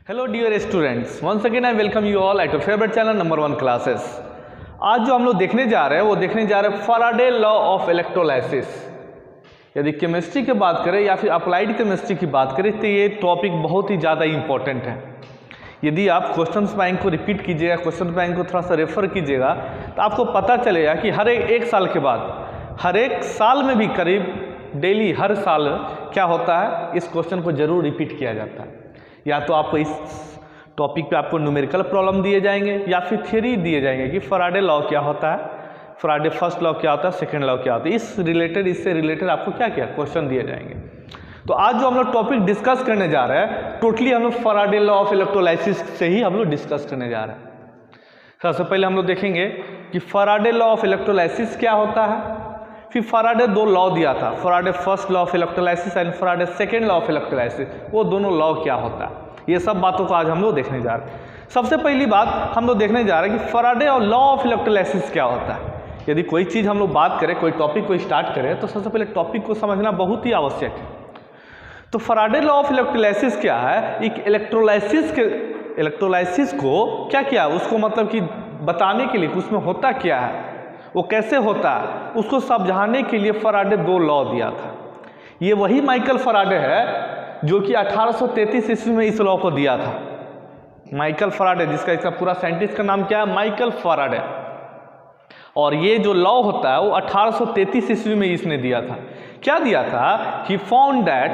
Hello dear students, once again I welcome you all at your favourite channel number 1 classes. आज जो हम लोग देखने जा रहे हैं वो देखने जा रहे हैं फैराडे लॉ ऑफ इलेक्ट्रोलाइसिस। यदि केमिस्ट्री की बात करें या फिर अप्लाइड केमिस्ट्री की बात करें तो ये टॉपिक बहुत ही ज़्यादा इंपॉर्टेंट है। यदि आप क्वेश्चन बैंक को रिपीट कीजिएगा, क्वेश्चन बैंक को थोड़ा सा रेफर कीजिएगा तो आपको पता चलेगा कि हर एक साल के बाद हर एक साल में भी करीब डेली हर साल क्या होता है, इस क्वेश्चन को जरूर रिपीट किया जाता है। या तो आपको इस टॉपिक पे आपको न्यूमेरिकल प्रॉब्लम दिए जाएंगे या फिर थ्योरी दिए जाएंगे कि फैराडे लॉ क्या होता है, फैराडे फर्स्ट लॉ क्या होता है, सेकंड लॉ क्या होता है, इससे रिलेटेड आपको क्या क्या क्वेश्चन दिए जाएंगे। तो आज जो हम लोग टॉपिक डिस्कस करने जा रहे हैं टोटली हम लोग फैराडे लॉ ऑफ इलेक्ट्रोलाइसिस से ही हम लोग डिस्कस करने जा रहे हैं। सबसे पहले हम लोग देखेंगे कि फैराडे लॉ ऑफ इलेक्ट्रोलाइसिस क्या होता है। फिर फैराडे दो लॉ दिया था, Faraday first law of electrolysis and Faraday second law of electrolysis, वो दोनों लॉ क्या होता है, ये सब बातों को आज हम लोग देखने जा रहे हैं। सबसे पहली बात हम लोग देखने जा रहे हैं कि फैराडे और लॉ ऑफ इलेक्ट्रोलाइसिस क्या होता है। यदि कोई चीज़ हम लोग बात करें, कोई टॉपिक को स्टार्ट करें तो सबसे पहले टॉपिक को समझना बहुत ही आवश्यक है। तो फैराडे लॉ ऑफ इलेक्ट्रोलाइसिस क्या है, एक इलेक्ट्रोलाइसिस को क्या किया, उसको मतलब कि बताने के लिए उसमें होता क्या है, वो कैसे होता है, उसको समझाने के लिए फैराडे दो लॉ दिया था। ये वही माइकल फैराडे है जो कि 1833 ईस्वी में इस लॉ को दिया था। माइकल फैराडे, जिसका इसका पूरा साइंटिस्ट का नाम क्या है, माइकल फैराडे। और ये जो लॉ होता है वो 1833 ईस्वी में इसने दिया था। क्या दिया था, he found that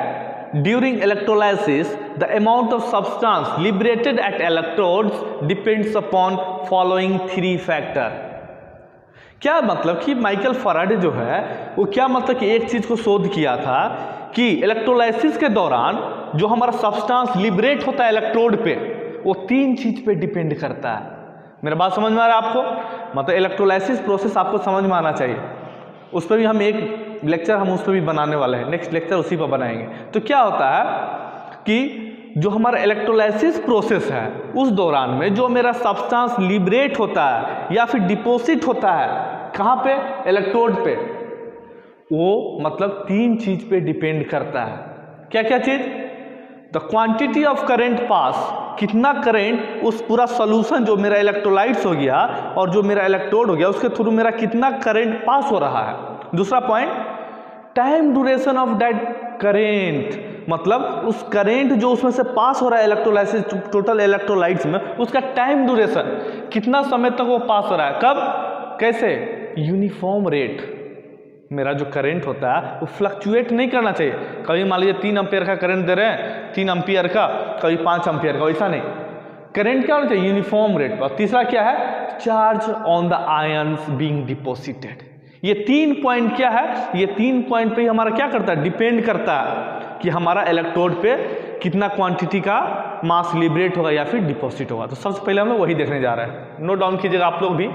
during electrolysis the amount of substance liberated at electrodes depends upon following three factor. क्या मतलब कि माइकल फैराडे जो है वो क्या मतलब कि एक चीज को शोध किया था कि इलेक्ट्रोलाइसिस के दौरान जो हमारा सब्सटेंस लिबरेट होता है इलेक्ट्रोड पे, वो तीन चीज पे डिपेंड करता है। मेरा बात समझ में आ रहा है आपको, मतलब इलेक्ट्रोलाइसिस प्रोसेस आपको समझ में आना चाहिए। उस पर भी हम एक लेक्चर उस पर भी बनाने वाले हैं, नेक्स्ट लेक्चर उसी पर बनाएंगे। तो क्या होता है कि जो हमारा इलेक्ट्रोलाइसिस प्रोसेस है उस दौरान में जो मेरा सब्सटेंस लिबरेट होता है या फिर डिपोजिट होता है, कहाँ पे, इलेक्ट्रोड पे, वो मतलब तीन चीज पे डिपेंड करता है। क्या क्या चीज, द क्वांटिटी ऑफ करेंट पास, कितना करेंट उस पूरा सॉल्यूशन जो मेरा इलेक्ट्रोलाइट्स हो गया और जो मेरा इलेक्ट्रोड हो गया उसके थ्रू मेरा कितना करेंट पास हो रहा है। दूसरा point, time duration of that current, मतलब उस करेंट जो उसमें से पास हो रहा है इलेक्ट्रोलाइसिस टोटल इलेक्ट्रोलाइट्स में, उसका टाइम ड्यूरेशन, कितना समय तक वो पास हो रहा है, कब, कैसे, यूनिफॉर्म रेट। मेरा जो करंट होता है वो फ्लक्चुएट नहीं करना चाहिए। कभी मान लीजिए 3 एम्पियर का करंट दे रहे हैं, 3 एम्पियर का, कभी 5 एम्पियर का, ऐसा नहीं। करंट क्या होना चाहिए, यूनिफॉर्म रेट। और तीसरा क्या है, charge on the ions being deposited. ये 3 पॉइंट क्या है, ये 3 पॉइंट पे ही हमारा क्या करता है, डिपेंड करता है कि हमारा इलेक्ट्रोड पे कितना क्वांटिटी का मास लिबरेट होगा या फिर डिपॉजिट होगा। तो सबसे पहले हम लोग वही देखने जा रहे हैं, नोट डाउन कीजिएगा आप लोग भी।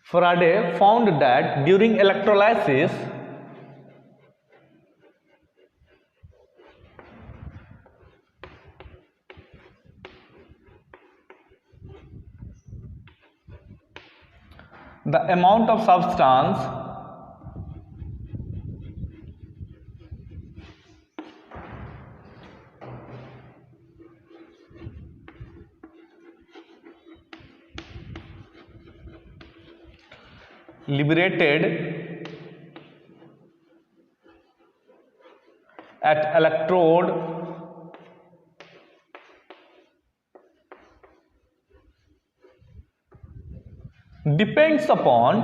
Faraday found that during electrolysis the amount of substance liberated at electrode depends upon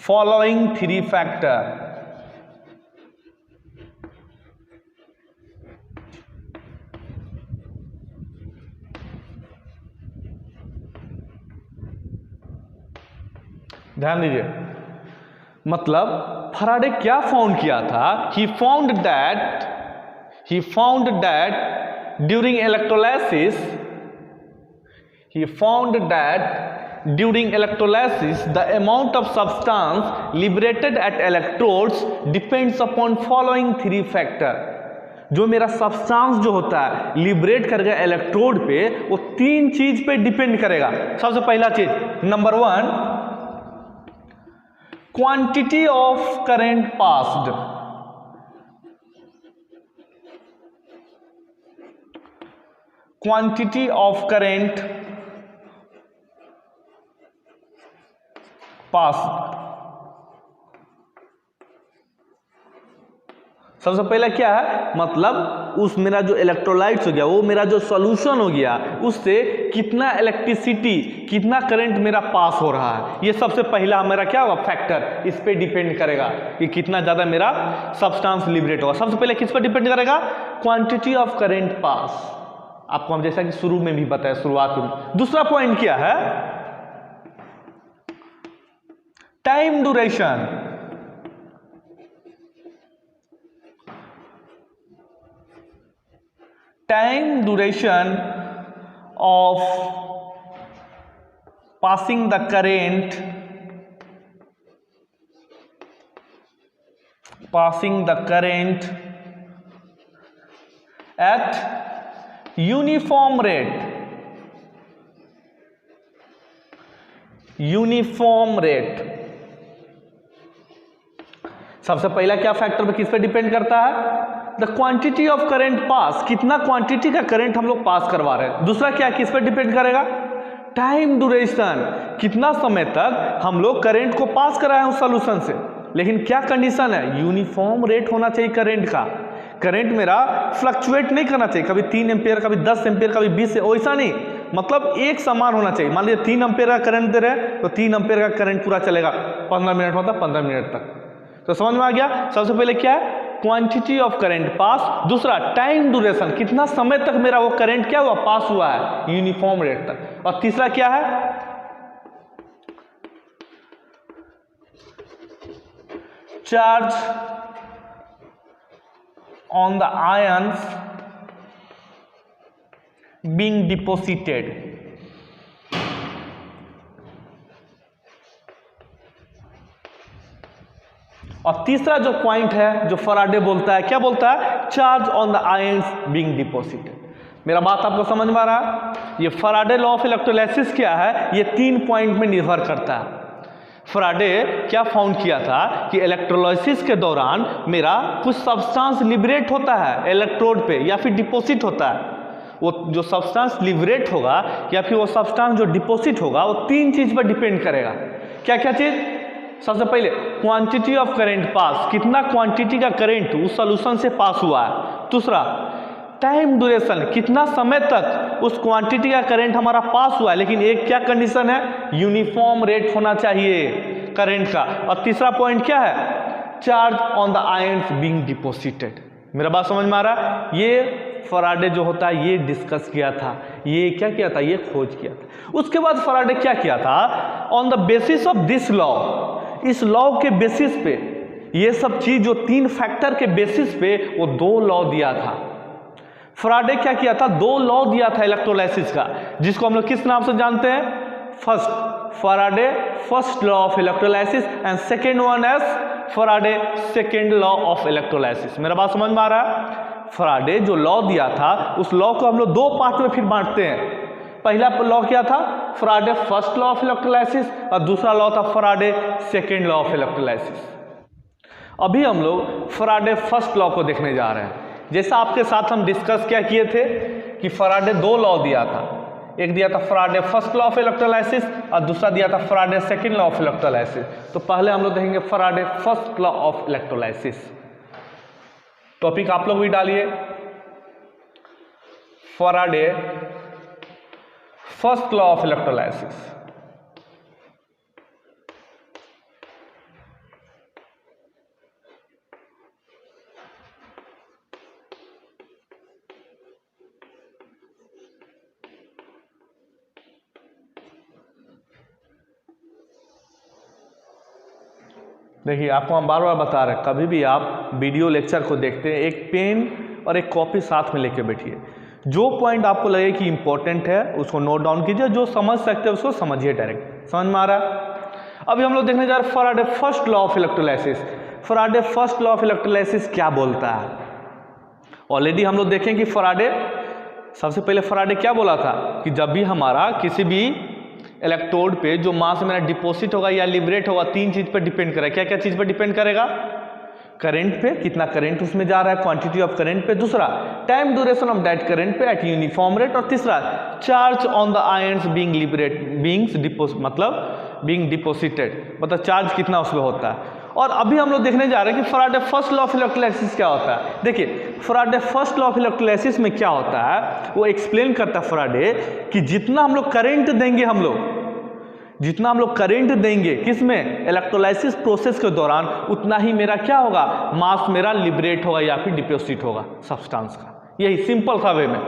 following three factor। ध्यान दीजिए, मतलब फैराडे क्या फाउंड किया था, he found that during electrolysis, he found that during electrolysis the amount of substance liberated at electrodes depends upon following 3 factor. जो मेरा substance जो होता है लिबरेट करेगा इलेक्ट्रोड पे, वो 3 चीज पे डिपेंड करेगा। सबसे पहला चीज, number 1, quantity of current passed. Quantity of current passed. सबसे पहला क्या है, मतलब उस मेरा जो इलेक्ट्रोलाइट्स हो गया, वो मेरा जो सॉल्यूशन हो गया, उससे कितना इलेक्ट्रिसिटी, कितना करंट मेरा पास हो रहा है, ये सबसे पहला मेरा क्या होगा फैक्टर, इस पे डिपेंड करेगा कि कितना ज़्यादा मेरा सब्सटेंस लिबरेट होगा। सबसे पहले किस पर डिपेंड करेगा, क्वांटिटी ऑफ करंट पास। आपको हम जैसा कि शुरू में भी बताया, शुरुआत में। दूसरा पॉइंट क्या है, time duration. Time duration of passing the current, at uniform rate। सबसे पहला क्या फैक्टर पे किस पे डिपेंड करता है, the quantity of current pass, कितना क्वांटिटी का करंट हम लोग पास करवा रहे हैं। दूसरा क्या किस पे डिपेंड करेगा, टाइम ड्यूरेशन, कितना समय तक हम लोग करंट को पास करा है उस सॉल्यूशन से। लेकिन क्या कंडीशन है, यूनिफॉर्म रेट होना चाहिए करंट का। करंट मेरा फ्लक्चुएट नहीं करना चाहिए, कभी 3 एम्पियर, कभी 10 एम्पियर, कभी 20, वैसा नहीं, मतलब एक समान होना चाहिए। मान लीजिए 3 एम्पियर का करंट दे रहे हैं तो 3 एम्पियर का करंट पूरा चलेगा, 15 मिनट होता 15 मिनट तक। तो समझ में आ गया। सबसे पहले क्या है, क्वांटिटी ऑफ करंट पास। दूसरा टाइम ड्यूरेशन, कितना समय तक मेरा वो करंट क्या हुआ, पास हुआ है यूनिफॉर्म रेट तक। और तीसरा क्या है, charge on the ions being deposited. और तीसरा जो पॉइंट है जो फैराडे बोलता है, क्या बोलता है, charge on the ions being deposited. मेरा बात आपको समझ में आ रहा है। ये फैराडे लॉ ऑफ इलेक्ट्रोलाइसिस क्या है, ये 3 पॉइंट में निर्भर करता है। फैराडे क्या फाउंड किया था कि इलेक्ट्रोलाइसिस के दौरान मेरा कुछ सब्सटेंस लिबरेट होता है इलेक्ट्रोड पे या फिर डिपोजिट होता है। वो जो सब्सटेंस लिबरेट होगा या फिर वो सब्सटेंस जो डिपोजिट होगा, वो 3 चीज पर डिपेंड करेगा। क्या क्या चीज, सबसे पहले क्वांटिटी ऑफ करंट पास, कितना क्वांटिटी का करंट उस सॉल्यूशन से पास हुआ है। दूसरा टाइम ड्यूरेशन, कितना समय तक उस क्वांटिटी का करंट हमारा पास हुआ है, लेकिन एक क्या कंडीशन है, यूनिफॉर्म रेट होना चाहिए करंट का। और तीसरा पॉइंट क्या है, charge on the ions being deposited. मेरा बात समझ में आ रहा है। ये फैराडे जो होता है ये डिस्कस किया था, ये क्या किया था, ये खोज किया था। उसके बाद फैराडे क्या किया था, on the basis of this law, इस लॉ के बेसिस पे, ये सब चीज जो 3 फैक्टर के बेसिस पे वो 2 लॉ दिया था। फैराडे क्या किया था, 2 लॉ दिया था इलेक्ट्रोलाइसिस का, जिसको हम लोग किस नाम से जानते हैं, first Faraday first law of electrolysis and second one as Faraday second law of electrolysis. मेरा बात समझ में आ रहा है। फैराडे जो लॉ दिया था, उस लॉ को हम लोग 2 पार्ट में फिर बांटते हैं। पहला लॉ क्या था, Faraday first law of electrolysis, और दूसरा लॉ था Faraday second law of electrolysis. अभी हम लोग फैराडे फर्स्ट लॉ को देखने जा रहे हैं। जैसा आपके साथ हम डिस्कस क्या किए थे कि फैराडे 2 लॉ दिया था, एक दिया था Faraday first law of electrolysis और दूसरा दिया था Faraday second law of electrolysis. तो पहले हम लोग देखेंगे Faraday first law of electrolysis. Topic आप लोग भी डालिए, Faraday first law of electrolysis. देखिए, आपको हम बार बार बता रहे हैं, कभी भी आप वीडियो लेक्चर को देखते हैं, एक पेन और एक कॉपी साथ में लेके बैठिए। जो पॉइंट आपको लगे कि इंपॉर्टेंट है उसको नोट डाउन कीजिए, जो समझ सकते हैं उसको समझिए डायरेक्ट। समझ में आ रहा है? अभी हम लोग देखने जा रहे हैं Faraday first law of electrolysis. Faraday first law of electrolysis क्या बोलता है? ऑलरेडी हम लोग देखें कि फैराडे, सबसे पहले फैराडे क्या बोला था कि जब भी हमारा किसी भी इलेक्ट्रोड पे जो मास मेरा डिपॉजिट होगा या लिबरेट होगा, तीन चीज पर डिपेंड करेगा। क्या क्या चीज पर डिपेंड करेगा? करंट पे, कितना करंट उसमें जा रहा है, क्वांटिटी ऑफ करंट पे, दूसरा time duration of that current पे एट यूनिफॉर्म रेट, और तीसरा charge on the ions being liberate being deposited, मतलब चार्ज कितना उसमें होता है। और अभी हम लोग देखने जा रहे हैं कि Faraday first law of electrolysis क्या होता है। देखिए Faraday first law of electrolysis में क्या होता है, वो एक्सप्लेन करता है फैराडे कि जितना हम लोग करंट देंगे, जितना हम लोग करंट देंगे किसमें, इलेक्ट्रोलाइसिस प्रोसेस के दौरान, उतना ही मेरा क्या होगा, मास मेरा लिबरेट होगा या फिर डिपॉजिट होगा सब्सटेंस का। यही सिंपल सा वे में,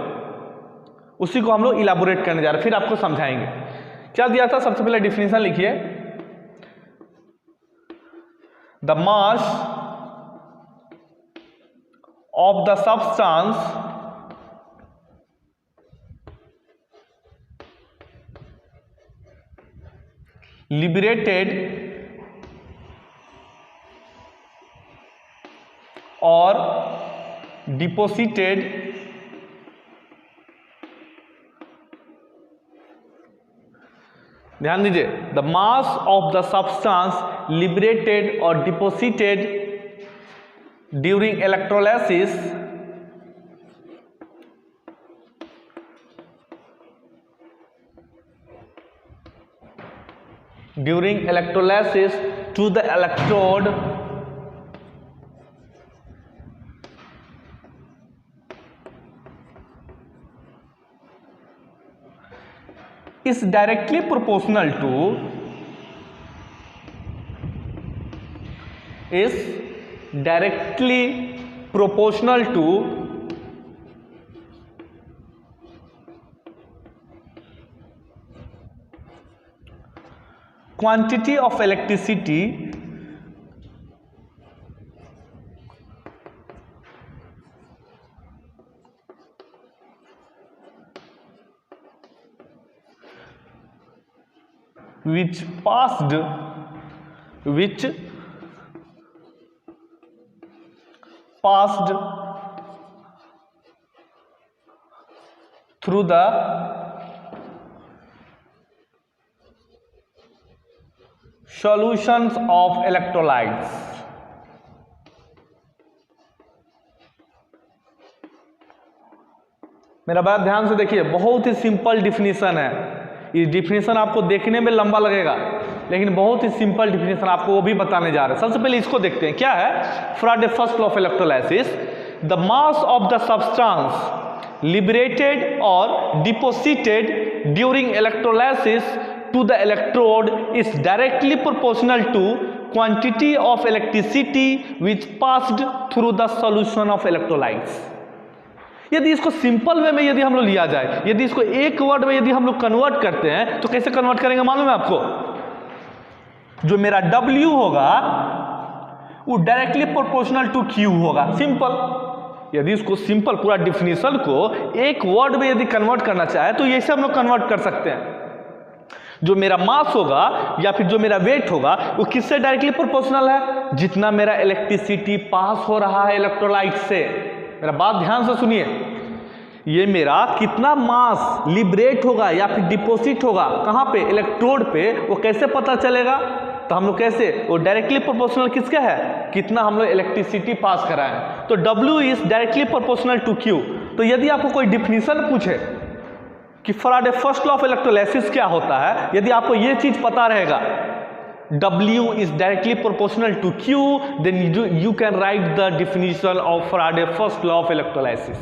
उसी को हम लोग इलाबोरेट करने जा रहे हैं, फिर आपको समझाएंगे। क्या दिया था? सबसे पहले डिफिनेशन लिखिए, the mass of the substance liberated or deposited ध्यान दीजिए, the mass of the substance liberated or deposited during electrolysis to the electrode is directly proportional to quantity of electricity which passed through the solutions of electrolytes। मेरा बात ध्यान से देखिए, बहुत ही simple definition है। ये डिफिनीशन आपको देखने में लंबा लगेगा, लेकिन बहुत ही सिंपल डिफिनीशन आपको वो भी बताने जा रहे हैं। सबसे पहले इसको देखते हैं, क्या है Faraday first law of electrolysis. The mass of the substance liberated और deposited during electrolysis to the electrode is directly proportional to quantity of electricity which passed through the solution of electrolytes। यदि इसको simple way में यदि हम लोग लिया जाए, यदि इसको एक वर्ड में यदि हम लोग कन्वर्ट करते हैं, तो कैसे कन्वर्ट करेंगे मालूम है आपको? जो मेरा W होगा वो डायरेक्टली प्रोपोर्शनल टू Q होगा। सिंपल, यदि इसको सिंपल पूरा डिफिनीशन को एक वर्ड में यदि कन्वर्ट करना चाहे तो ऐसे हम लोग कन्वर्ट कर सकते हैं। जो मेरा मास होगा या फिर जो मेरा वेट होगा वो किससे डायरेक्टली प्रोपोर्शनल है? जितना मेरा इलेक्ट्रिसिटी पास हो रहा है इलेक्ट्रोलाइट से। मेरा बात ध्यान से सुनिए, ये मेरा कितना मास लिबरेट होगा या फिर डिपॉजिट होगा कहाँ पे? इलेक्ट्रोड पे। वो कैसे पता चलेगा? तो हम लोग कैसे, वो डायरेक्टली प्रोपोर्शनल किसका है? कितना हम लोग इलेक्ट्रिसिटी पास कराएं। तो W is directly proportional to Q। तो यदि आपको कोई डिफिनीशन पूछे कि Faraday first law of electrolysis क्या होता है, यदि आपको ये चीज पता रहेगा W is directly proportional to Q, then you can write the definition of Faraday first law of electrolysis।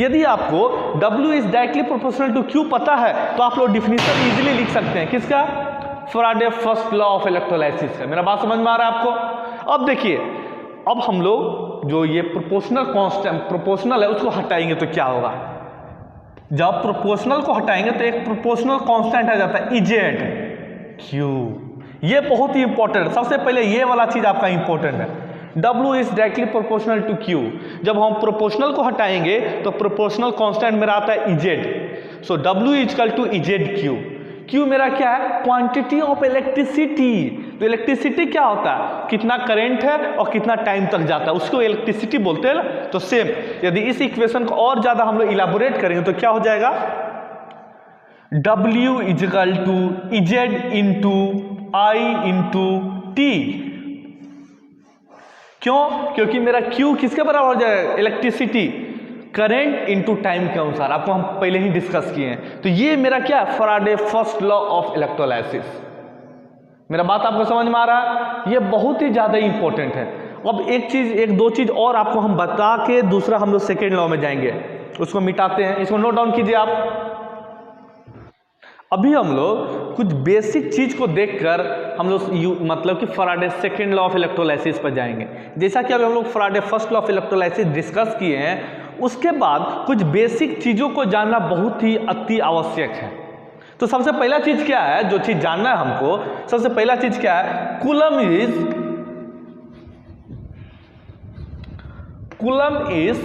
यदि आपको W is directly proportional to Q पता है तो आप लोग डिफिनीशन इजीली लिख सकते हैं। किसका? Faraday first law of electrolysis का। मेरा बात समझ में आ रहा है आपको? अब देखिए, अब हम लोग जो ये प्रोपोर्शनल है उसको हटाएंगे तो क्या होगा? जब प्रोपोर्शनल को हटाएंगे तो एक प्रोपोर्शनल कांस्टेंट आ जाता है इजेड क्यू। ये बहुत ही इंपॉर्टेंट है। सबसे पहले ये वाला चीज आपका इंपॉर्टेंट है, W is directly proportional to Q। जब हम प्रोपोर्शनल को हटाएंगे तो प्रोपोर्शनल कांस्टेंट मेरा आता है E Z. So W is equal to E Z Q. Q मेरा क्या है, क्वांटिटी ऑफ इलेक्ट्रिसिटी। तो इलेक्ट्रिसिटी क्या होता है, कितना करंट है और कितना टाइम तक जाता है, उसको इलेक्ट्रिसिटी बोलते हैं ना। तो सेम यदि इस इक्वेशन को और ज्यादा हम लोग इलाबोरेट करेंगे तो क्या हो जाएगा, W is equal to EZ into I into T. क्यों, क्योंकि मेरा Q किसके बराबर हो जाएगा, इलेक्ट्रिसिटी, करंट इनटू टाइम के अनुसार, आपको हम पहले ही डिस्कस किए हैं। तो ये मेरा क्या है, Faraday first law of electrolysis. मेरा बात आपको समझ में आ रहा है, ये बहुत ही ज्यादा इंपॉर्टेंट है। अब एक दो चीज और आपको हम बता के दूसरा हम लोग सेकेंड लॉ में जाएंगे, उसको मिटाते हैं। इसको नोट डाउन कीजिए आप। अभी हम लोग कुछ बेसिक चीज को देखकर हम लोग मतलब कि Faraday second law of electrolysis पर जाएंगे। जैसा कि अभी हम लोग Faraday first law of electrolysis discuss किए हैं, उसके बाद कुछ बेसिक चीजों को जानना बहुत ही अति आवश्यक है। तो सबसे पहला चीज क्या है, जो चीज जानना है हमको, सबसे पहला चीज क्या है, coulomb is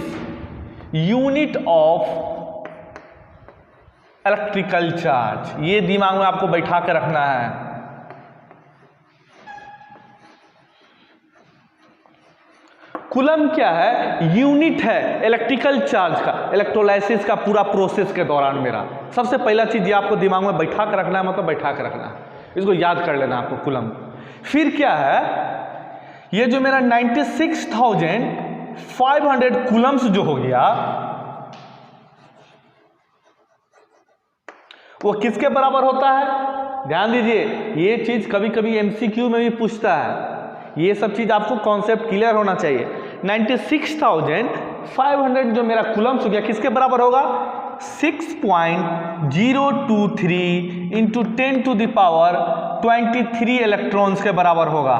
unit of electrical charge. ये दिमाग में आपको बैठा कर रखना है। कूलम क्या है, यूनिट है इलेक्ट्रिकल चार्ज का, इलेक्ट्रोलाइसिस का पूरा प्रोसेस के दौरान। मेरा सबसे पहला चीज ये आपको दिमाग में बैठा कर रखना है, मतलब बैठा कर रखना है, इसको याद कर लेना आपको कूलम। फिर क्या है, ये जो मेरा 96,500 कूलम्स जो हो गया, वो किसके बराबर होता है, ध्यान दीजिए। ये चीज कभी कभी एमसीक्यू में भी पूछता है, ये सब चीज आपको कॉन्सेप्ट क्लियर होना चाहिए। 96,500 जो मेरा कूलम्स हो गया किसके बराबर होगा, 6.023 इंटू 10⁻23 इलेक्ट्रॉन्स के बराबर होगा।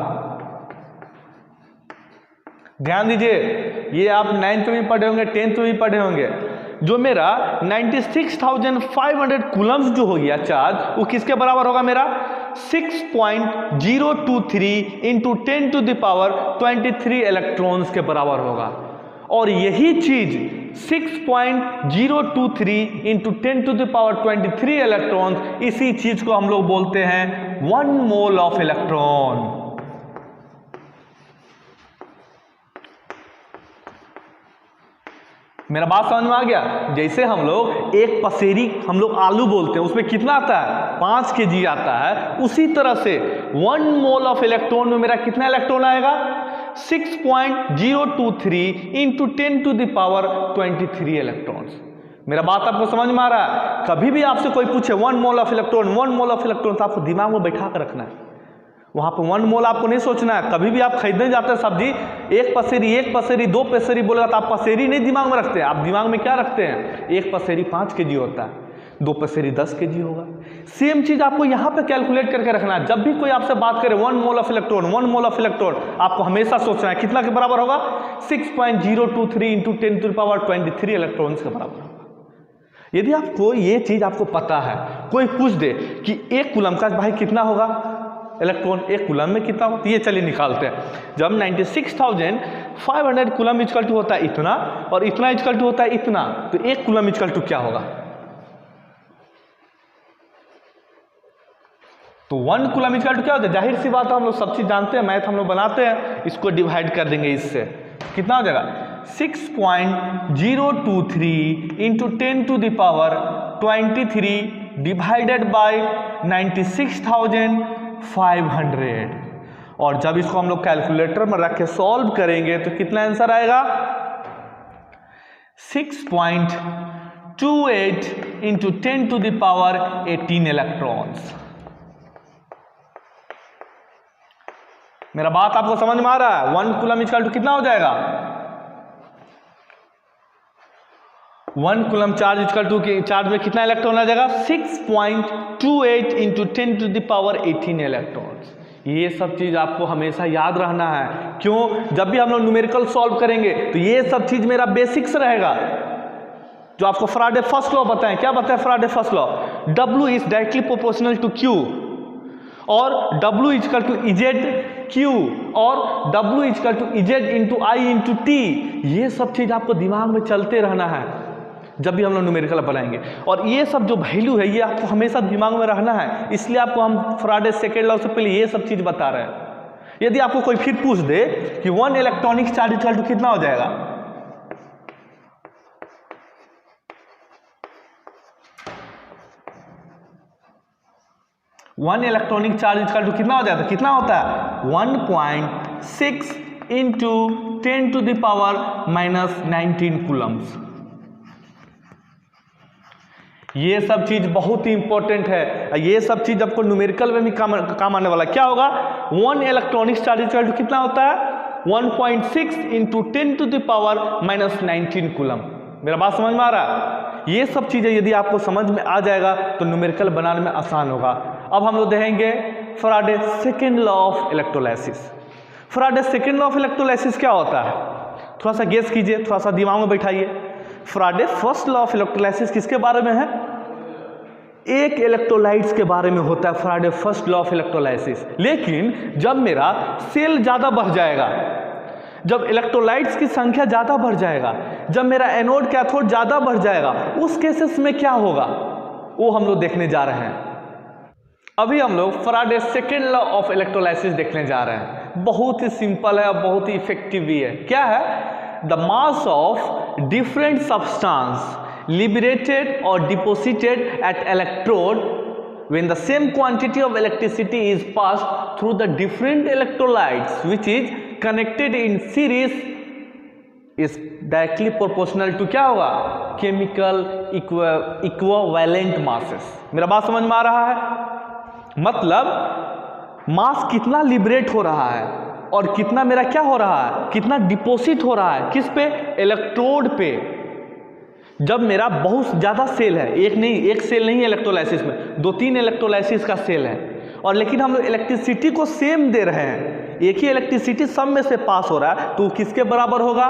ध्यान दीजिए, ये आप 9th में पढ़े होंगे, 10th में भी पढ़े होंगे। जो मेरा 96,500 कूलम्स जो हो गया चार्ज, वो किसके बराबर होगा, मेरा 6.023 इंटू 10⁻23 इलेक्ट्रॉन्स के बराबर होगा। और यही चीज 6.023 इंटू 10⁻23 इलेक्ट्रॉन्स, इसी चीज को हम लोग बोलते हैं 1 मोल ऑफ इलेक्ट्रॉन। मेरा बात समझ में आ गया। जैसे हम लोग एक पसेरी, हम लोग आलू बोलते हैं, उसमें कितना आता है, 5 kg आता है। उसी तरह से 1 मोल ऑफ इलेक्ट्रॉन में मेरा कितना इलेक्ट्रॉन आएगा, 6.023 इंटू 10⁻23 इलेक्ट्रॉन्स। मेरा बात आपको समझ में आ रहा है। कभी भी आपसे कोई पूछे 1 mole of electron, 1 mole of electron, तो आपको दिमाग में बैठा कर रखना है। वहां पर 1 मोल आपको नहीं सोचना है। कभी भी आप खरीदने जाते हैं सब्जी, एक पसेरी 2 पसेरी बोलेगा तो आप पसेरी नहीं दिमाग में रखते हैं, आप दिमाग में क्या रखते हैं, एक पसेरी 5 kg होता है, 2 पसेरी 10 kg होगा। सेम चीज आपको यहाँ पे कैलकुलेट करके रखना है। जब भी कोई आपसे बात करे 1 mole of electron, 1 mole of electron, आपको हमेशा सोचना है कितना के बराबर होगा, 6.023 इंटू 10⁻23 इलेक्ट्रॉन्स के बराबर होगा। यदि आपको ये चीज आपको पता है, कोई पूछ दे कि 1 कूलम का भाई कितना होगा इलेक्ट्रॉन, 1 कूलम में कितना होता है, ये चलिए निकालते हैं। जब 96,500 कूलम इक्वल टू होता है इतना, और इतना इक्वल टू होता है इतना, तो 1 कूलम इक्वल टू क्या होगा, तो 1 कूलम इक्वल टू क्या होता है, जाहिर सी बात है, हम लोग सब चीज जानते हैं, मैथ हम लोग बनाते हैं। इसको डिवाइड कर देंगे इससे, कितना हो जाएगा, 6.023 इंटू 10⁻23 डिवाइडेड बाय 96,500। और जब इसको हम लोग कैलकुलेटर में रख के सॉल्व करेंगे तो कितना आंसर आएगा, 6.28 इंटू 10⁻18 इलेक्ट्रॉन्स। मेरा बात आपको समझ में आ रहा है। 1 कूलम इक्वल टू कितना हो जाएगा, 1 coulomb charge equal to charge में कितना इलेक्ट्रॉन आ जाएगा, 6.28 इंटू 10⁻18 इलेक्ट्रॉन्स। ये सब चीज आपको हमेशा याद रहना है। क्यों, जब भी हम लोग न्यूमेरिकल सॉल्व करेंगे तो ये सब चीज मेरा बेसिक्स रहेगा। जो आपको फैराडे फर्स्ट लॉ बताएं, क्या बताएं Faraday first law, W is directly proportional to Q, और W equal to E Z Q, और W equal to EZ into I into T. ये सब चीज आपको दिमाग में चलते रहना है। जब भी हम लोग न्यूमेरिकल बनाएंगे। और ये सब जो वैल्यू है ये आपको हमेशा दिमाग में रखना है, इसलिए आपको हम फैराडे सेकेंड लॉ से पहले ये सब चीज़ बता रहे हैं। यदि आपको कोई फिर पूछ दे कि 1 इलेक्ट्रॉनिक चार्ज इक्वल टू कितना हो जाएगा, one electronic charge equal to कितना हो जाता है, कितना होता है 1.6 into 10 to the power -19 coulombs. ये सब चीज बहुत ही इंपॉर्टेंट है, ये सब चीज आपको न्यूमेरिकल में भी काम आने वाला। क्या होगा 1 इलेक्ट्रॉनिक चार्ज इक्वल टू कितना होता है 1.6 into 10 to the power -19 coulomb. मेरा बात समझ में आ रहा है? ये सब चीजें यदि आपको समझ में आ जाएगा तो न्यूमेरिकल बनाने में आसान होगा। अब हम लोग देखेंगे Faraday second law of electrolysis. Faraday second law of electrolysis क्या होता है, थोड़ा सा गेस कीजिए, थोड़ा सा दिमाग में बैठाइए। Faraday first law of electrolysis किसके बारे में है, एक इलेक्ट्रोलाइट्स के बारे में होता है Faraday first law of electrolysis. लेकिन जब मेरा सेल ज़्यादा बढ़ जाएगा, जब इलेक्ट्रोलाइट्स की संख्या ज़्यादा बढ़ जाएगा, जब मेरा एनोड कैथोड ज़्यादा बढ़ जाएगा, उस केसेस में क्या होगा वो हम लोग देखने जा रहे हैं। अभी हम लोग Faraday second law of electrolysis देखने जा रहे हैं। बहुत ही सिंपल है और बहुत ही इफेक्टिव भी है। क्या है, the mass of different substance liberated or deposited at electrode when the same quantity of electricity is passed through the different electrolytes which is connected in series is directly proportional to क्या होगा chemical equivalent masses। मेरा बात समझ में आ रहा है? मतलब मास कितना लिबरेट हो रहा है और कितना मेरा क्या हो रहा है, कितना डिपोजिट हो रहा है, किस पे, इलेक्ट्रोड पे। जब मेरा बहुत ज़्यादा सेल है, एक सेल नहीं है इलेक्ट्रोलाइसिस में, 2-3 इलेक्ट्रोलाइसिस का सेल है, और लेकिन हम लोग इलेक्ट्रिसिटी को सेम दे रहे हैं, एक ही इलेक्ट्रिसिटी सब में से पास हो रहा है, तो किसके बराबर होगा,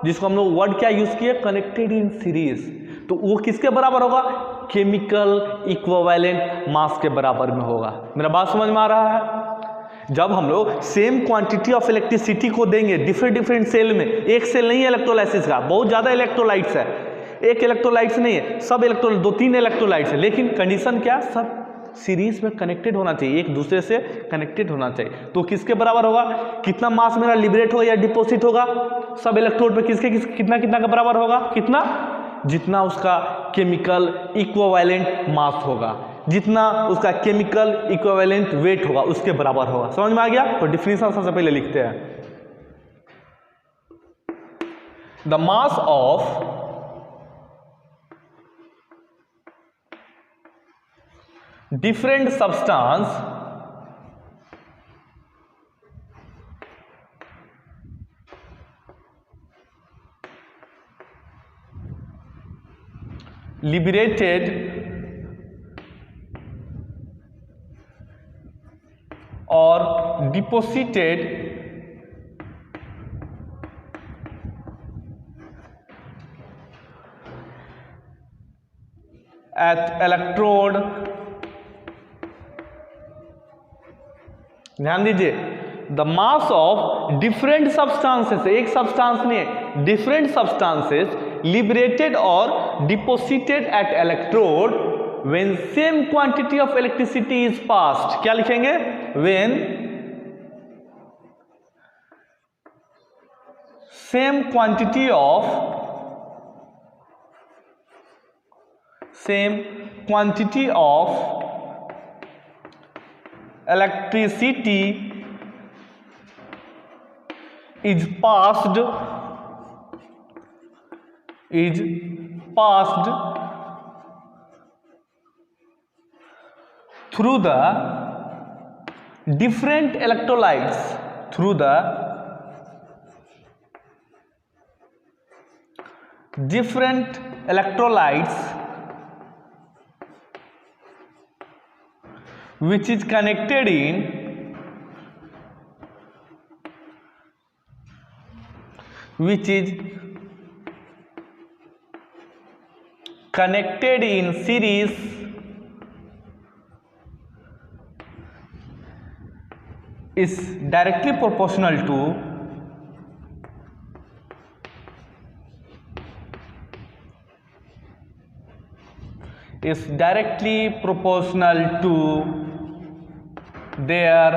जिसको हम लोग वर्ड क्या यूज़ किए, कनेक्टेड इन सीरीज, तो वो किसके बराबर होगा, केमिकल इक्विवेलेंट मास के बराबर में होगा। मेरा बात समझ में आ रहा है? जब हम लोग सेम क्वांटिटी ऑफ इलेक्ट्रिसिटी को देंगे डिफरेंट सेल में, एक सेल नहीं है इलेक्ट्रोलाइसिस का, बहुत ज़्यादा इलेक्ट्रोलाइट्स है, एक इलेक्ट्रोलाइट्स नहीं है, सब 2-3 इलेक्ट्रोलाइट्स है, लेकिन कंडीशन क्या, सब सीरीज में कनेक्टेड होना चाहिए, एक दूसरे से कनेक्टेड होना चाहिए। तो किसके बराबर होगा, कितना मास मेरा लिबरेट होगा या डिपोजिट होगा, सब इलेक्ट्रोड पे कितना का बराबर होगा, कितना, जितना उसका केमिकल इक्विवेलेंट मास होगा, जितना उसका केमिकल इक्विवेलेंट वेट होगा, उसके बराबर होगा। समझ में आ गया? तो डिफिनेशन सबसे पहले लिखते हैं, the mass of different substance liberated or deposited at electrode, ध्यान दीजिए, the mass of different substances, एक सब्सटेंस नहीं है, डिफरेंट सब्सटेंसेस लिबरेटेड और deposited at electrode when same quantity of electricity is passed. क्या लिखेंगे, when same quantity of electricity is passed through the different electrolytes, which is connected in series is directly proportional to is directly proportional to their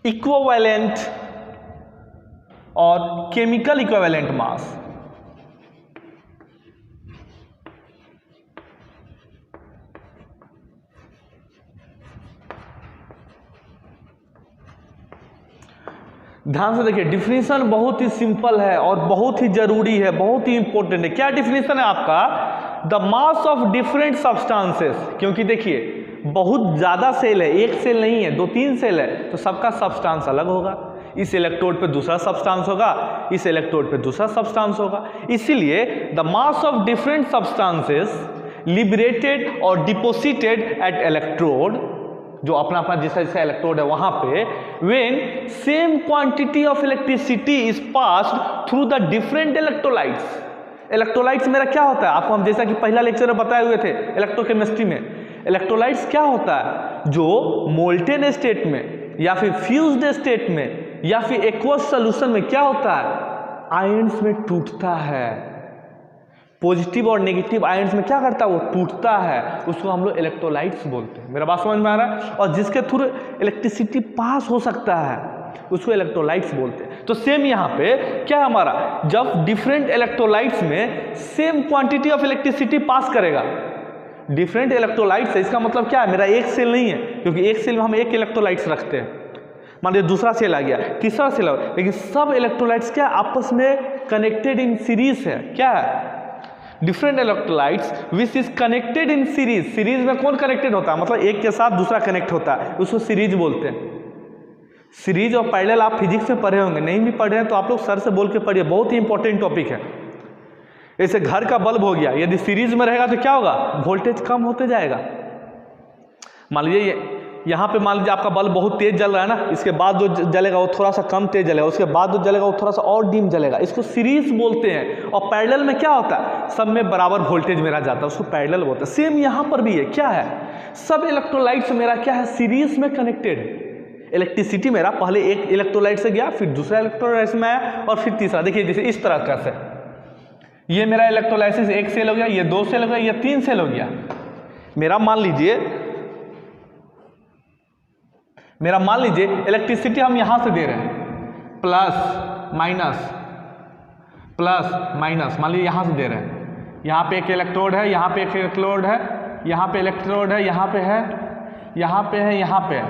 equivalent or chemical equivalent mass. ध्यान से देखिए, definition बहुत ही simple है और बहुत ही जरूरी है, बहुत ही इंपॉर्टेंट है। क्या डिफिनीशन है आपका? The mass of different substances. क्योंकि देखिए बहुत ज़्यादा सेल है, एक सेल नहीं है, 2-3 सेल है, तो सबका सब्सटेंस अलग होगा। इस इलेक्ट्रोड पे दूसरा सब्सटेंस होगा, इस इलेक्ट्रोड पे दूसरा सब्सटेंस होगा। इसीलिए the mass of different substances liberated और डिपोजिटेड एट इलेक्ट्रोड, जो अपना अपना जैसा जैसा इलेक्ट्रोड है वहां पे, when same quantity of electricity is passed through the different electrolytes. Electrolytes मेरा क्या होता है? आपको हम जैसा कि पहला लेक्चर में बताए हुए थे इलेक्ट्रोकेमिस्ट्री में, इलेक्ट्रोलाइट्स क्या होता है? जो मोल्टेन स्टेट में या फिर फ्यूज्ड स्टेट में या फिर एक्वस सॉल्यूशन में क्या होता है? आयंस में टूटता है। पॉजिटिव और नेगेटिव आयंस में क्या करता है? वो टूटता है। उसको हम लोग इलेक्ट्रोलाइट्स बोलते हैं। मेरा बात समझ में आ रहा है? और जिसके थ्रू इलेक्ट्रिसिटी पास हो सकता है उसको इलेक्ट्रोलाइट्स बोलते हैं। तो सेम यहाँ पे क्या हमारा, जब डिफरेंट इलेक्ट्रोलाइट्स में same quantity of electricity pass करेगा, डिफरेंट इलेक्ट्रोलाइट्स है, इसका मतलब क्या है? मेरा एक सेल नहीं है, क्योंकि एक सेल में हम एक इलेक्ट्रोलाइट्स रखते हैं। मान लीजिए दूसरा सेल आ गया, तीसरा सेल आ गया, लेकिन सब इलेक्ट्रोलाइट्स क्या आपस में कनेक्टेड इन सीरीज है। क्या है? Different electrolytes which is connected in series. Series में कौन कनेक्टेड होता है? मतलब एक के साथ दूसरा कनेक्ट होता है, उसको सीरीज बोलते हैं। सीरीज और पैरेलल आप फिजिक्स में पढ़े होंगे, नहीं भी पढ़े हैं तो आप लोग सर से बोल के पढ़िए, बहुत ही इंपॉर्टेंट टॉपिक है। जैसे घर का बल्ब हो गया, यदि सीरीज में रहेगा तो क्या होगा? वोल्टेज कम होते जाएगा। मान लीजिए यहाँ पे मान लीजिए आपका बल्ब बहुत तेज जल रहा है ना, इसके बाद जो जलेगा वो थोड़ा सा कम तेज जलेगा, उसके बाद जो जलेगा वो थोड़ा सा और डिम जलेगा, इसको सीरीज बोलते हैं। और पैरेलल में क्या होता है? सब में बराबर वोल्टेज मेरा जाता है, उसको पैरेलल बोलते हैं। सेम यहाँ पर भी है। क्या है? सब इलेक्ट्रोलाइट्स मेरा क्या है? सीरीज में कनेक्टेड है। इलेक्ट्रिसिटी मेरा पहले एक इलेक्ट्रोलाइट से गया, फिर दूसरा इलेक्ट्रोलाइट में आया, और फिर तीसरा। देखिए जैसे इस तरह का से ये मेरा इलेक्ट्रोलाइसिस एक सेल हो गया, ये 2 सेल हो गया, ये 3 सेल हो गया। मेरा मान लीजिए इलेक्ट्रिसिटी हम यहां से दे रहे हैं, प्लस माइनस मान लीजिए यहां से दे रहे हैं। यहाँ पे एक इलेक्ट्रोड है, यहाँ पे एक इलेक्ट्रोड है, यहाँ पे इलेक्ट्रोड है, यहाँ पे है, यहाँ पे है, यहाँ पे है।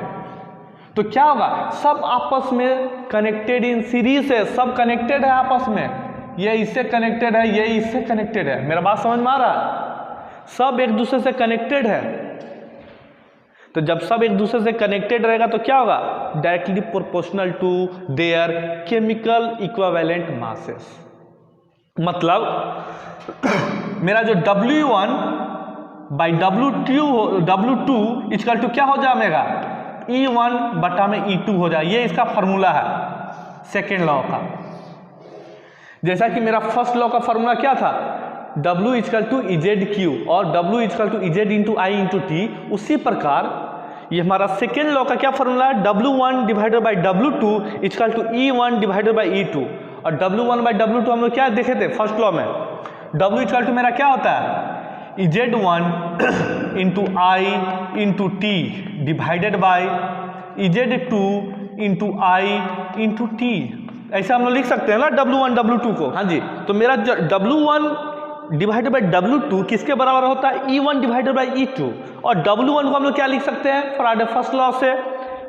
तो क्या होगा? सब आपस में कनेक्टेड इन सीरीज है, सब कनेक्टेड है आपस में। ये इससे कनेक्टेड है, ये इससे कनेक्टेड है। मेरा बात समझ में आ रहा है? सब एक दूसरे से कनेक्टेड है। तो जब सब एक दूसरे से कनेक्टेड रहेगा तो क्या होगा? Directly proportional to their chemical equivalent masses. मतलब मेरा जो W1 by W2 equal to क्या हो जाएगा? E1 बटा में E2 हो जाए। ये इसका फॉर्मूला है सेकेंड लॉ का। जैसा कि मेरा फर्स्ट लॉ का फॉर्मूला क्या था? W इक्वल टू EZQ और W equal to EZ into I into T। उसी प्रकार ये हमारा सेकेंड लॉ का क्या फॉर्मूला है? W1 divided by W2 equal to E1 divided by E2। और W1 बाई W2 हम लोग क्या देखे थे फर्स्ट लॉ में? W इक्वल टू मेरा क्या होता है? EZ1 into I into T divided by EZ2 into I into T। ऐसा हम लोग लिख सकते हैं ना W1 W2 को। हाँ जी, तो मेरा W1 डिवाइडेड बाई W2 किसके बराबर होता है? E1 divided by E2। और W1 को हम लोग क्या लिख सकते हैं फराडे फर्स्ट लॉ से?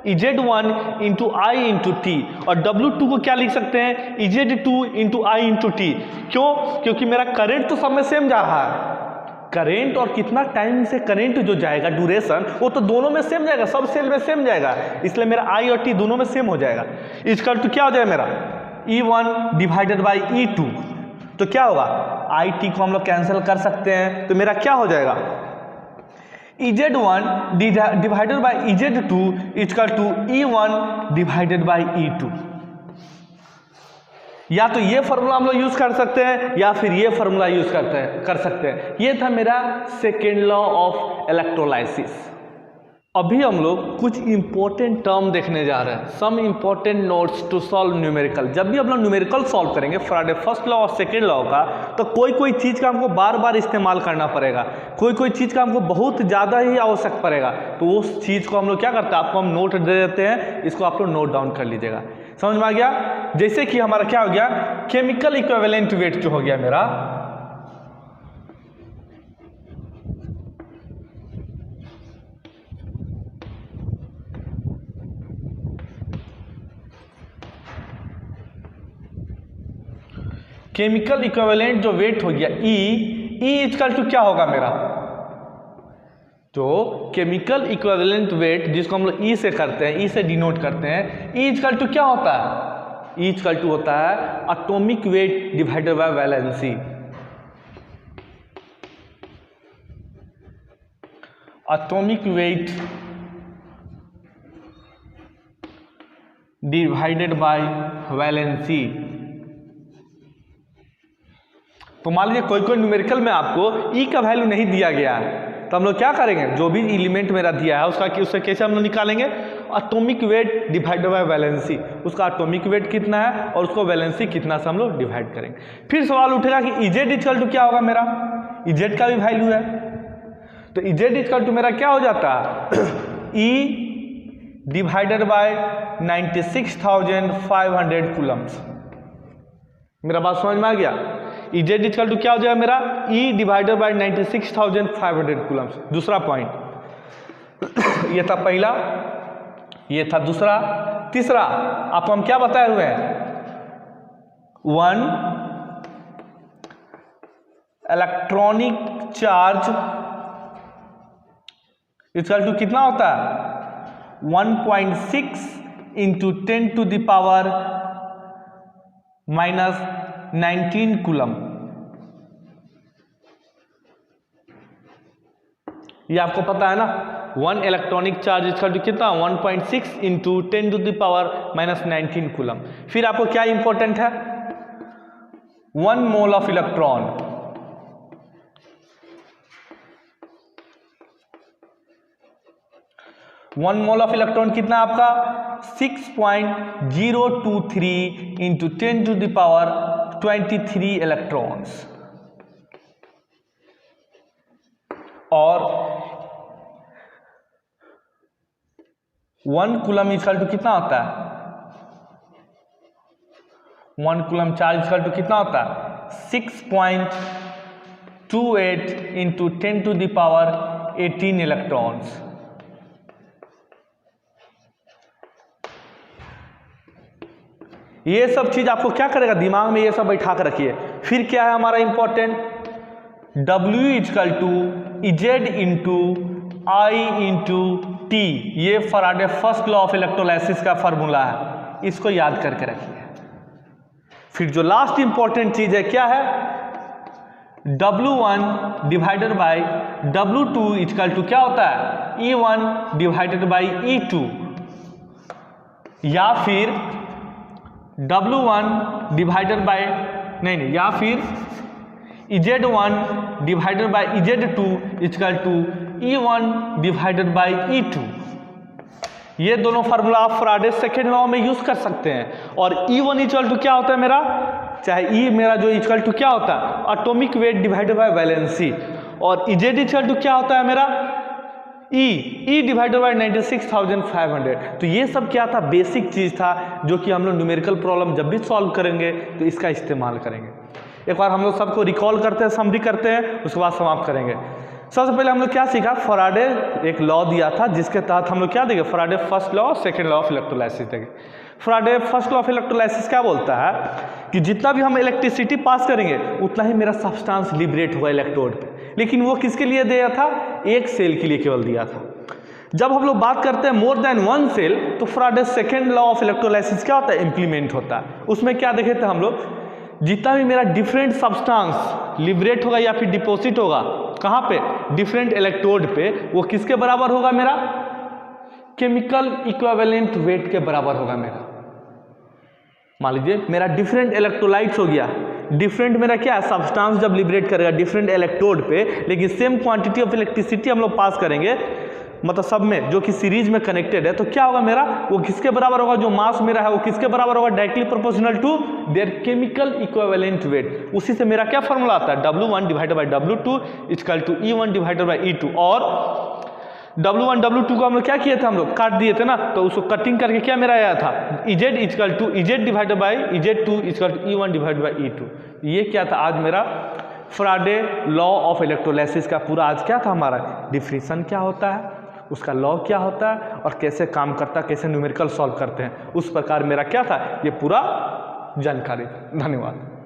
EZ1 into I into T। और W2 को क्या लिख सकते हैं? EZ2 into I into T। क्यों? क्योंकि मेरा करंट तो सब में सेम जा रहा है। करंट और कितना टाइम से करंट जो जाएगा ड्यूरेशन, वो तो दोनों में सेम जाएगा, सब सेल में सेम जाएगा, इसलिए मेरा I और T दोनों में सेम हो जाएगा। इसका तो क्या हो जाएगा मेरा? E1 divided by E2। तो क्या होगा? IT को हम लोग कैंसिल कर सकते हैं, तो मेरा क्या हो जाएगा? EZ1 divided by EZ2 equal to E1 divided by E2। या तो ये फॉर्मूला हम लोग यूज कर सकते हैं या फिर ये फॉर्मूला यूज कर सकते हैं। ये था मेरा सेकेंड लॉ ऑफ इलेक्ट्रोलाइसिस। अभी हम लोग कुछ इंपॉर्टेंट टर्म देखने जा रहे हैं, some important notes to solve numerical. जब भी हम लोग न्यूमेरिकल सॉल्व करेंगे फैराडे फर्स्ट लॉ और सेकेंड लॉ का, तो कोई चीज़ का हमको बार बार इस्तेमाल करना पड़ेगा, कोई चीज़ का हमको बहुत ज़्यादा ही आवश्यक पड़ेगा। तो उस चीज़ को हम लोग क्या करते हैं, आपको हम नोट दे देते हैं, इसको आप लोग नोट डाउन कर लीजिएगा। समझ में आ गया? जैसे कि हमारा क्या हो गया, केमिकल इक्विवेलेंट वेट जो हो गया मेरा, केमिकल इक्विवेलेंट जो वेट हो गया ई इक्वल टू क्या होगा मेरा, तो केमिकल इक्विवेलेंट वेट जिसको हम लोग ई से करते हैं, ई से डिनोट करते हैं, ई इक्वल टू क्या होता है, ई इक्वल टू होता है atomic weight divided by valency. Atomic weight divided by valency. तो मान लीजिए कोई न्यूमेरिकल में आपको ई का वैल्यू नहीं दिया गया है, तो हम लोग क्या करेंगे, जो भी एलिमेंट मेरा दिया है उससे कैसे हम लोग निकालेंगे, atomic weight divided by valency. उसका एटॉमिक वेट कितना है और उसको वैलेंसी कितना से हम लोग डिवाइड करेंगे। फिर सवाल उठेगा कि इजेड इक्वल टू क्या होगा मेरा, इजेड का भी वैल्यू है, तो इजेड इक्वल टू मेरा क्या हो जाता है, ई डिवाइडेड बाय 96,500 कूलम्स। मेरा बात समझ में आ गया? इजेड इक्वल टू क्या हो जाएगा मेरा, ई डिवाइडेड बाय 96,500 कूलम्स। दूसरा पॉइंट ये था पहला, ये था दूसरा। तीसरा आपको हम क्या बताए हुए हैं, 1 इलेक्ट्रॉनिक चार्ज इक्वल टू कितना होता है, 1.6 into 10 to the power -19 coulomb. ये आपको पता है ना, 1 इलेक्ट्रॉनिक चार्ज इक्वल टू कितना, 1.6 into 10 to the power -19 coulomb. फिर आपको क्या इंपॉर्टेंट है, 1 mole of electron, one mole of electron कितना आपका 6.023 into 10 to the power 23 electrons. और 1 कूलम इक्वल टू कितना होता है, 1 कूलम चार्ज इक्वल टू कितना होता है 6.28 into 10 to the power 18 electrons. ये सब चीज आपको क्या करेगा, दिमाग में ये सब बैठा कर रखिए। फिर क्या है हमारा important, W equal to EZ into I into T. ये Faraday first law of electrolysis का फार्मूला है, इसको याद करके रखिए। फिर जो लास्ट इंपॉर्टेंट चीज है क्या है, W1 divided by W2 equal to क्या होता है, E1 डिवाइडेड बाई E2, या फिर W1 डिवाइडेड बाई नहीं, या फिर Z1 divided by Z2 equal to E1 divided by E2। ये दोनों फार्मूला आप फैराडे सेकेंड लॉ में यूज कर सकते हैं। और E1 इक्वल टू क्या होता है मेरा, चाहे E मेरा जो इक्वल टू क्या होता है atomic weight divided by valency, और Z इक्वल टू क्या होता है मेरा E डिवाइडेड बाई 96,500। तो ये सब क्या था, बेसिक चीज था जो कि हम लोग न्यूमेरिकल प्रॉब्लम जब भी सॉल्व करेंगे तो इसका इस्तेमाल करेंगे। एक बार हम लोग सबको रिकॉल करते हैं, समरी करते हैं, उसके बाद समाप्त करेंगे। सबसे पहले हम लोग क्या सीखा, फैराडे एक लॉ दिया था जिसके तहत हम लोग क्या देंगे, Faraday first law second law of electrolysis देंगे। Faraday first law of electrolysis क्या बोलता है कि जितना भी हम इलेक्ट्रिसिटी पास करेंगे उतना ही मेरा सब्सटेंस लिबरेट होगा इलेक्ट्रोड पे, लेकिन वो किसके लिए दिया था, एक सेल के लिए केवल दिया था। जब हम लोग बात करते हैं मोर देन 1 सेल, तो Faraday second law of electrolysis क्या होता है, इंप्लीमेंट होता है। उसमें क्या देखे थे हम लोग, जितना भी मेरा डिफरेंट सब्सटेंस लिबरेट होगा या फिर डिपॉजिट होगा कहाँ पे, डिफरेंट इलेक्ट्रोड पे, वो किसके बराबर होगा मेरा, केमिकल इक्विवेलेंट वेट के बराबर होगा मेरा। मान लीजिए मेरा डिफरेंट इलेक्ट्रोलाइट्स हो गया, डिफरेंट मेरा क्या है सब्सटेंस जब लिबरेट करेगा डिफरेंट इलेक्ट्रोड पे, लेकिन सेम क्वांटिटी ऑफ इलेक्ट्रिसिटी हम लोग पास करेंगे, मतलब सब में जो कि सीरीज में कनेक्टेड है, तो क्या होगा मेरा, वो किसके बराबर होगा, जो मास मेरा है वो किसके बराबर होगा, directly proportional to their chemical equivalent weight. उसी से मेरा क्या फॉर्मूला आता है, W1 divided by W2 equal to E1 divided by E2। और W1 W2 को हम लोग क्या किए थे, हम लोग काट दिए थे ना, तो उसको कटिंग करके क्या मेरा आया था, EZ equal to EZ divided by EZ2 equal to E1 divided by E2। ये क्या था आज मेरा फैराडे लॉ ऑफ इलेक्ट्रोलाइसिस का पूरा आज क्या था हमारा, डिफिनीशन क्या होता है, उसका लॉ क्या होता है और कैसे काम करता है, कैसे न्यूमेरिकल सॉल्व करते हैं, उस प्रकार मेरा क्या था ये पूरा जानकारी। धन्यवाद।